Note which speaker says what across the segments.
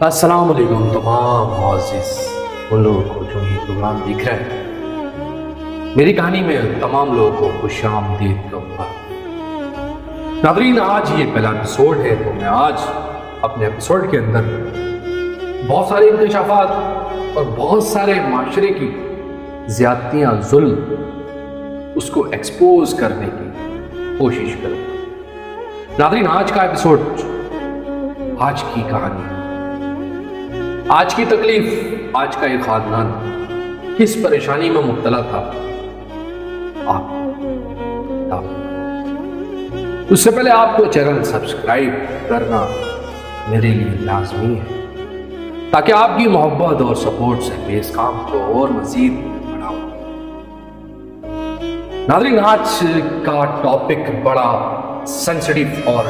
Speaker 1: السلام علیکم تمام معزز ان لوگوں کو جو یہ پروگرام دیکھ رہے ہیں۔ میری کہانی میں تمام لوگوں کو خوش آمدید کہوں گا۔ ناظرین، آج یہ پہلا ایپیسوڈ ہے تو میں آج اپنے ایپیسوڈ کے اندر بہت سارے انکشافات اور بہت سارے معاشرے کی زیادتیاں، ظلم، اس کو ایکسپوز کرنے کی کوشش کروں گا۔ ناظرین، آج کا ایپیسوڈ، آج کی کہانی، آج کی تکلیف، آج کا یہ خاندان کس پریشانی میں مبتلا تھا، آپ اس سے پہلے آپ کو چینل سبسکرائب کرنا میرے لیے لازمی ہے تاکہ آپ کی محبت اور سپورٹ سے میں اس کام کو اور مزید بڑھاؤں۔ ناظرین، آج کا ٹاپک بڑا سینسٹیو اور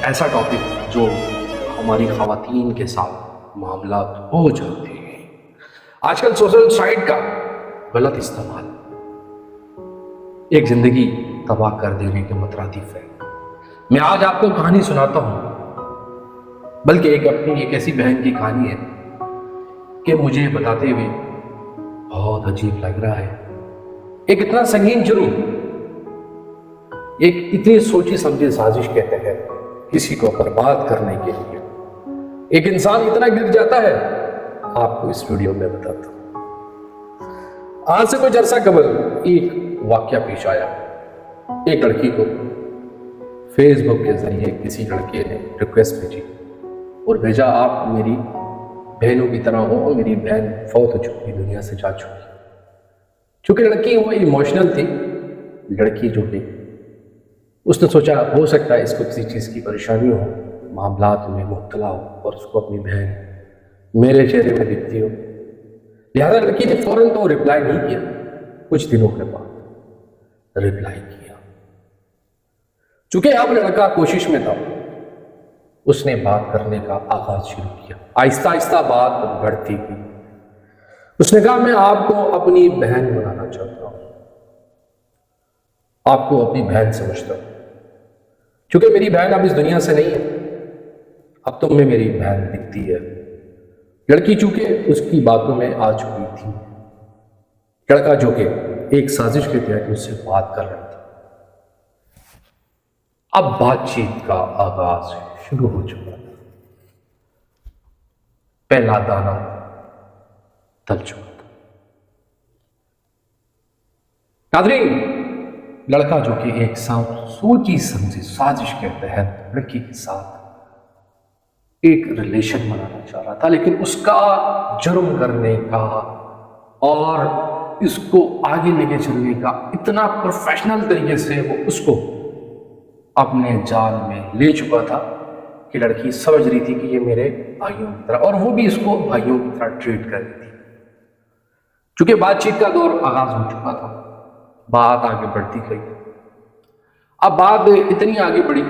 Speaker 1: ایسا ٹاپک جو ہماری خواتین کے ساتھ معاملات ہو جاتے ہیں۔ آج کل سوشل سائٹ کا غلط استعمال ایک زندگی تباہ کر دینے کے مترادف ہے۔ میں آج آپ کو کہانی سناتا ہوں، بلکہ ایک ایسی بہن کی کہانی ہے کہ مجھے بتاتے ہوئے بہت عجیب لگ رہا ہے۔ ایک اتنا سنگین جرم، ایک اتنی سوچی سمجھی سازش کے تحت کسی کو برباد کرنے کے لیے ایک انسان اتنا گر جاتا ہے، آپ کو اس ویڈیو میں بتاتا ہوں۔ آج سے کچھ عرصہ قبل ایک واقعہ پیش آیا۔ ایک لڑکی کو فیس بک کے ذریعے کسی لڑکے نے ریکویسٹ بھیجی اور بھیجا، آپ میری بہنوں کی طرح ہو، اور میری بہن فوت ہو چکی، دنیا سے جا چکی۔ چونکہ لڑکی وہ ایموشنل تھی، لڑکی جو کہ اس نے سوچا ہو سکتا ہے اس کو کسی چیز کی پریشانی ہو، معاملات میں مبتلا ہو، اور اس کو اپنی بہن میرے چہرے میں دکھتی ہو، لہذا لڑکی نے فوراً تو رپلائی نہیں کیا، کچھ دنوں کے بعد رپلائی کیا۔ چونکہ اب لڑکا کوشش میں تھا، اس نے بات کرنے کا آغاز شروع کیا۔ آہستہ آہستہ بات بڑھتی گئی۔ اس نے کہا، میں آپ کو اپنی بہن بنانا چاہتا ہوں، آپ کو اپنی بہن سمجھتا ہوں، چونکہ میری بہن اب اس دنیا سے نہیں ہے، اب تم میں میری بہن دکھتی ہے۔ لڑکی چونکہ اس کی باتوں میں آ چکی تھی، لڑکا جو کہ ایک سازش کے تحت اس سے بات کر رہا تھا، اب بات چیت کا آغاز شروع ہو چکا تھا۔ پہلا دانہ تل چکا تھا۔ ناظرین، لڑکا جو کہ ایک سوچی سمجھی سازش کے تحت لڑکی کے ساتھ ایک ریلیشن بنانا چاہ رہا تھا، لیکن اس کا جرم کرنے کا اور اس کو آگے لے کے چلنے کا اتنا پروفیشنل طریقے سے وہ اس کو اپنے جال میں لے چکا تھا کہ لڑکی سمجھ رہی تھی کہ یہ میرے بھائیوں کی طرح، اور وہ بھی اس کو بھائیوں کی طرح ٹریٹ کر رہی تھی۔ چونکہ بات چیت کا دور آغاز ہو چکا تھا، بات آگے بڑھتی گئی۔ اب بات اتنی آگے بڑھی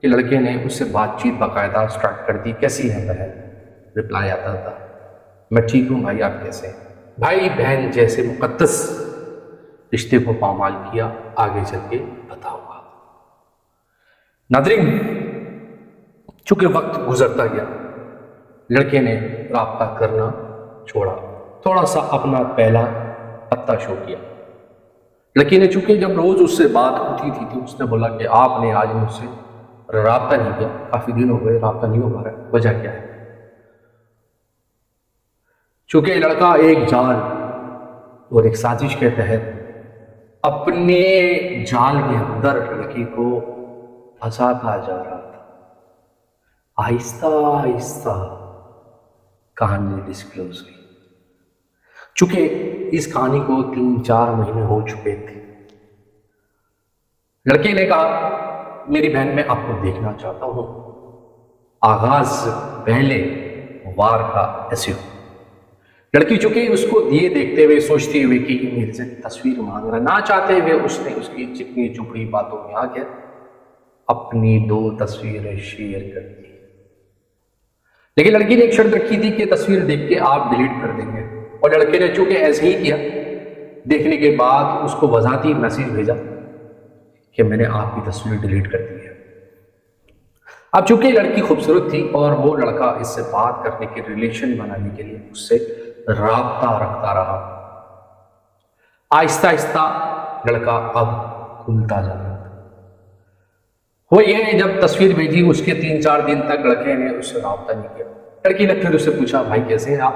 Speaker 1: کہ لڑکے نے اس سے بات چیت باقاعدہ سٹارٹ کر دی۔ کیسی ہے بہن؟ رپلائی آتا تھا، میں ٹھیک ہوں بھائی، آپ کیسے ہیں؟ بھائی بہن جیسے مقدس رشتے کو پامال کیا، آگے چل کے بتاؤں گا۔ ناظرین، چونکہ وقت گزرتا گیا، لڑکے نے رابطہ کرنا چھوڑا، تھوڑا سا اپنا پہلا پتہ شو کیا۔ لڑکی نے چونکہ جب روز اس سے بات ہوتی تھی تو اس نے بولا کہ آپ نے آج مجھ سے رابطہ نہیں کیا، کافی دن ہو گئے رابطہ نہیں ہو پا رہا ہے، وجہ کیا ہے؟ چونکہ لڑکا ایک جال اور ایک سازش کے تحت اپنے جال کے اندر لڑکی کو پھنساتا جا رہا تھا۔ آہستہ آہستہ کہانی ڈسکلوز ہوئی۔ چونکہ اس کہانی کو 3-4 مہینے ہو چکے تھے، لڑکے نے کہا، میری بہن میں آپ کو دیکھنا چاہتا ہوں۔ آغاز پہلے وار کا ایسے ہو۔ لڑکی چونکہ اس کو دیے دیکھتے ہوئے سوچتے ہوئے کہ یہ میرے سے تصویر مانگ رہا، نہ چاہتے ہوئے اس نے اس کی چکنی چپڑی باتوں میں آ کے اپنی 2 تصویریں شیئر کر دی۔ لیکن لڑکی نے ایک شرط رکھی تھی کہ تصویر دیکھ کے آپ ڈیلیٹ کر دیں گے، اور لڑکے نے چونکہ ایسے ہی کیا۔ دیکھنے کے بعد اس کو وضاحتی میسیج بھیجا کہ میں نے آپ کی تصویر ڈیلیٹ کر دی ہے۔ اب چونکہ لڑکی خوبصورت تھی اور وہ لڑکا اس سے بات کرنے کے ریلیشن بنانے کے لیے اس سے رابطہ رکھتا رہا. آہستہ آہستہ لڑکا اب کھلتا جا رہا تھا. وہ یہ جب تصویر بھیجی اس کے 3-4 دن تک لڑکے نے اس سے رابطہ نہیں کیا. لڑکی نے پھر اس سے پوچھا بھائی کیسے ہیں آپ؟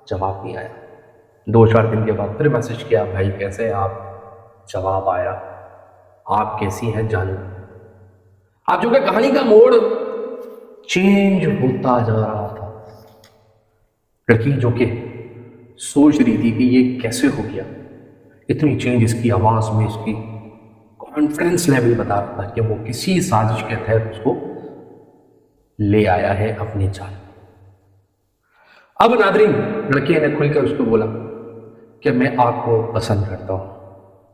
Speaker 1: جواب نہیں آیا. 2-4 دن کے بعد پھر میسج کیا بھائی کیسے ہیں آپ؟ جواب آیا آپ کیسی ہیں جانو. اب جو کہ کہانی کا موڑ چینج ہوتا جا رہا تھا. لڑکی جو کہ سوچ رہی تھی کہ یہ کیسے ہو گیا، اتنی چینج اس کی آواز میں، اس کی کانفیڈنس لیول بتا رہا تھا کہ وہ کسی سازش کے تحت اس کو لے آیا ہے اپنی جان. اب ناظرین لڑکی نے کھل کر اس کو بولا کہ میں آپ کو پسند کرتا ہوں،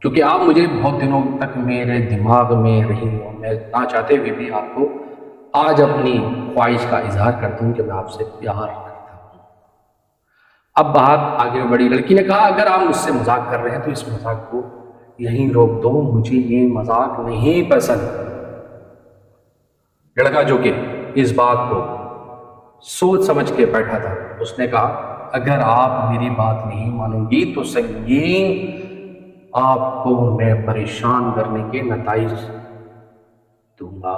Speaker 1: کیونکہ آپ مجھے بہت دنوں تک میرے دماغ میں رہی ہوں. میں نہ چاہتے ہوئے بھی آپ کو آج اپنی خواہش کا اظہار کرتا ہوں کہ میں آپ سے پیار کرتا ہوں. اب بات آگے بڑھی. لڑکی نے کہا اگر آپ مجھ سے مذاق کر رہے ہیں تو اس مذاق کو یہیں روک دو، مجھے یہ مذاق نہیں پسند. لڑکا جو کہ اس بات کو سوچ سمجھ کے بیٹھا تھا اس نے کہا اگر آپ میری بات نہیں مانیں گی تو سنگین آپ کو میں پریشان کرنے کے نتائج دوں گا.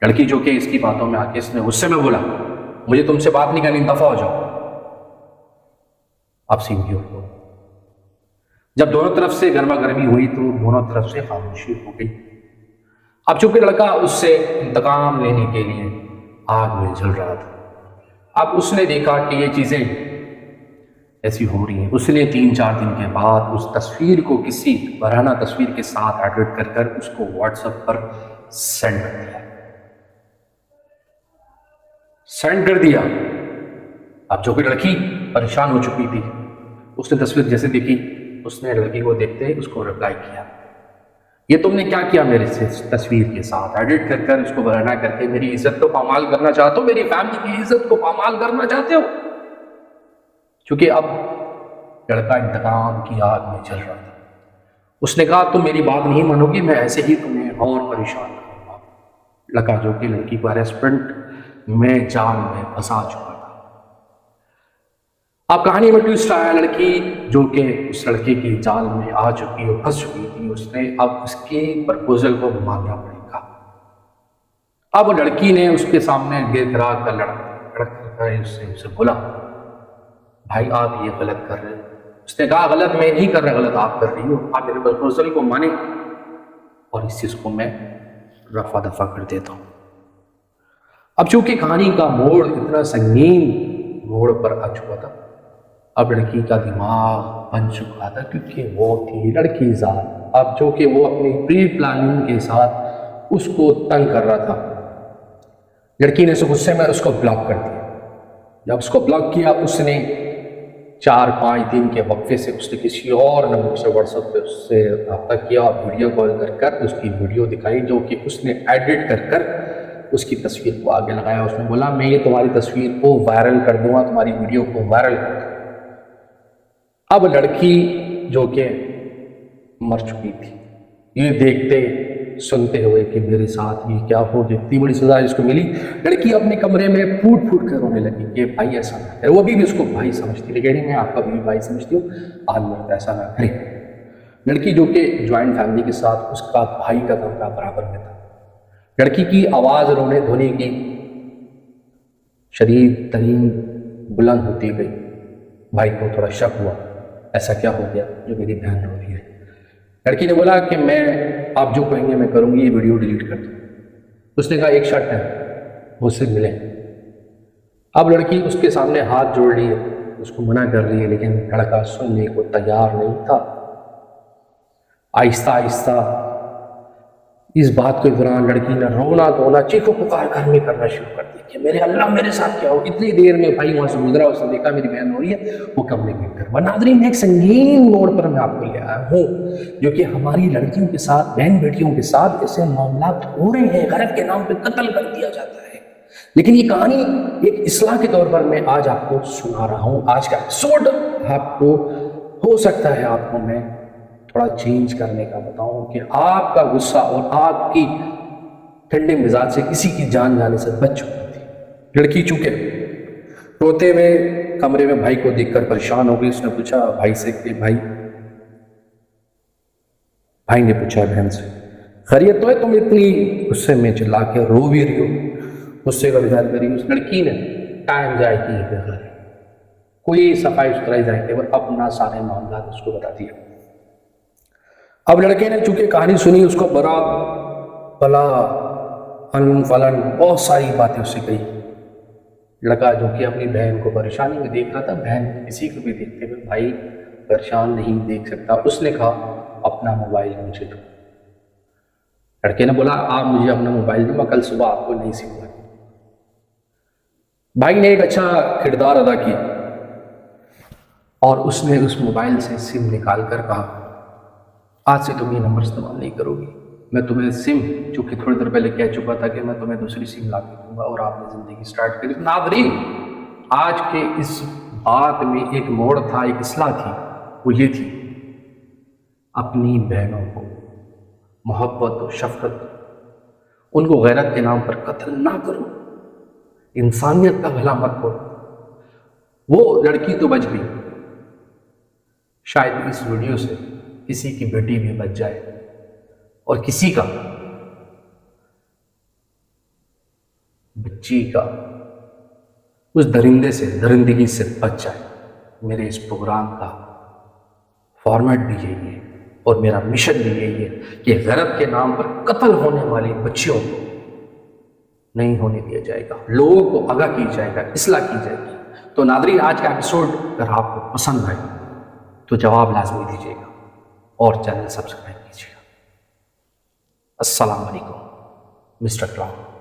Speaker 1: لڑکی جو کہ اس کی باتوں میں آ کے اس نے غصے میں بولا مجھے تم سے بات نہیں کرنی، دفع ہو جاؤ. اب سین کیوں ہو. جب دونوں طرف سے گرما گرمی ہوئی تو دونوں طرف سے خاموشی ہو گئی. اب چونکہ لڑکا اس سے انتقام لینے کے لیے آگ میں جل رہا تھا. اب اس نے دیکھا کہ یہ چیزیں ایسی ہو رہی ہیں. اس نے 3-4 دن کے بعد اس تصویر کو کسی برہنہ تصویر کے ساتھ ایڈٹ کر کر اس کو واٹس ایپ پر سینڈ کر دیا. اب جو کہ لڑکی پریشان ہو چکی تھی اس نے تصویر جیسے دیکھی اس نے لڑکی کو دیکھتے ہی اس کو رپلائی کیا یہ تم نے کیا کیا میرے سے تصویر کے ساتھ ایڈٹ کر کر اس کو برہنہ کر کے میری عزت کو پامال کرنا چاہتے ہو، میری فیملی کی عزت کو پامال کرنا چاہتے ہو. کیونکہ اب لڑکا انتقام کی آگ میں جل رہا تھا. اس نے کہا تم میری بات نہیں مانو گی، میں ایسے ہی تمہیں اور پریشان کروں گا. لڑکا جو کہ لڑکی کو ہیراسمنٹ میں جال میں پھنسا چکا تھا. اب کہانی میں ٹوسٹ آیا. لڑکی جو کہ اس لڑکے کی جال میں آ چکی اور پھنس چکی تھی اس نے اب اس کے پرپوزل کو ماننا پڑے گا. اب لڑکی نے اس کے سامنے گر گرا کر لڑکا اسے بولا بھائی آپ یہ غلط کر رہے ہیں. اس نے کہا غلط میں نہیں کر رہا، غلط آپ کر رہی ہو. آپ میرے پرپوزل کو مانیں اور اس چیز کو میں رفع دفع کر دیتا ہوں. اب چونکہ کہانی کا موڑ اتنا سنگین موڑ پر آ چکا تھا اب لڑکی کا دماغ بن چکا تھا کیونکہ وہ تھی لڑکی ذات. اب جو کہ وہ اپنی پری پلاننگ کے ساتھ اس کو تنگ کر رہا تھا. لڑکی نے اس غصے میں اس کو بلاک کر دیا. جب اس کو بلاک کیا اس نے 4-5 دن کے وقفے سے اس نے کسی اور نمبر سے واٹس ایپ پہ اس سے رابطہ کیا اور ویڈیو کال کر کر اس کی ویڈیو دکھائی جو کہ اس نے ایڈٹ کر کر اس کی تصویر کو آگے لگایا. اس نے بولا میں یہ تمہاری تصویر کو وائرل کر دوں گا، تمہاری ویڈیو کو وائرل کر دوں گا. اب لڑکی جو کہ مر چکی تھی یہ دیکھتے سنتے ہوئے کہ میرے ساتھ یہ کیا ہو گیا، اتنی بڑی سزا اس کو ملی. لڑکی اپنے کمرے میں پھوٹ پھوٹ کر رونے لگی کہ بھائی ایسا نہ کرے. وہ بھی اس کو بھائی سمجھتی لیکن میں آپ کا بھی بھائی سمجھتی ہوں، آج مرد ایسا نہ کرے. لڑکی جو کہ جوائنٹ فیملی کے ساتھ اس کا بھائی کا کمرہ برابر میں تھا. لڑکی کی آواز رونے دھونے کی شدید ترین بلند ہوتی گئی. بھائی کو تھوڑا شک ہوا ایسا کیا ہو گیا جو میری بہن رو رہی ہے. لڑکی نے بولا کہ میں آپ جو کہیں گے میں کروں گی، یہ ویڈیو ڈیلیٹ کر دوں. اس نے کہا ایک شرط ہے وہ سے ملیں. اب لڑکی اس کے سامنے ہاتھ جوڑ لی ہے، اس کو منع کر رہی ہے لیکن لڑکا سننے کو تیار نہیں تھا. آہستہ آہستہ اس بات کے دوران لڑکی نے رونا دھونا چیخو پکار گھر میں کرنا شروع کر دی کہ میرے اللہ میرے ساتھ کیا ہو. اتنی دیر میں بھائی وہاں سے گزرا، اس نے دیکھا میری بہن ہو رہی ہے، وہ کمرے میں کر. ناظرین ایک سنگین موڑ پر میں آپ کو لے آیا ہوں جو کہ ہماری لڑکیوں کے ساتھ، بہن بیٹیوں کے ساتھ ایسے معاملات ہو رہے ہیں. غرض کے نام پہ قتل کر دیا جاتا ہے. لیکن یہ کہانی ایک اصلاح کے طور پر میں آج آپ کو سنا رہا ہوں. آج کا ایپیسوڈ آپ کو ہو سکتا ہے آپ کو میں تھوڑا چینج کرنے کا بتاؤں کہ آپ کا غصہ اور آپ کی ٹھنڈے مزاج سے کسی کی جان جانے سے بچ چکی تھی۔ لڑکی چونکہ روتے ہوئے کمرے میں بھائی کو دیکھ کر پریشان ہو گئی۔ اس نے پوچھا بھائی سے کہ بھائی نے پوچھا بہن سے خیریت تو ہے؟ تم اتنی غصے میں چلا کے رو بھی رہی ہو، غصے کا اظہار کری۔ اس لڑکی نے ٹائم ضائع کیے بغیر کوئی صفائی ستھرائی ضائع کیے بغیر اپنا سارے معاملات اس کو بتا دیا۔ اب لڑکے نے چونکہ کہانی سنی، اس کو برا بلا ان فلن بہت ساری باتیں اس سے کہی۔ لڑکا جو کہ اپنی بہن کو پریشانی میں دیکھ رہا تھا، بہن کسی کو بھی دیکھتے ہوئے بھائی پریشان نہیں دیکھ سکتا، اس نے کہا اپنا موبائل مجھے دو۔ لڑکے نے بولا آپ مجھے اپنا موبائل دو، میں کل صبح آپ کو نہیں سکھوں گا۔ بھائی نے ایک اچھا کردار ادا کیا اور اس نے اس موبائل سے سم نکال کر کہا آج سے تم یہ نمبر استعمال نہیں کرو گی، میں تمہیں سم چونکہ تھوڑی دیر پہلے کہہ چکا تھا کہ میں تمہیں دوسری سم لا کے دوں گا، اور آپ نے زندگی سٹارٹ کری۔ ناظرین، آج کے اس بات میں ایک موڑ تھا، ایک اصلاح تھی، وہ یہ تھی اپنی بہنوں کو محبت و شفقت، ان کو غیرت کے نام پر قتل نہ کرو، انسانیت کا بھلا مت کرو۔ وہ لڑکی تو بچ گئی، شاید اس ویڈیو سے کسی کی بیٹی بھی بچ جائے اور کسی کا بچی کا اس درندے سے درندگی سے بچ جائے۔ میرے اس پروگرام کا فارمیٹ بھی یہی ہے اور میرا مشن بھی یہی ہے کہ غیرت کے نام پر قتل ہونے والی بچیوں کو نہیں ہونے دیا جائے گا، لوگوں کو آگاہ کی جائے گا، اصلاح کی جائے گی۔ تو ناظرین، آج کا ایپیسوڈ اگر آپ کو پسند آئے تو جواب لازمی دیجیے گا اور چینل سبسکرائب کیجیے گا۔ السلام علیکم، مسٹر کلاؤن۔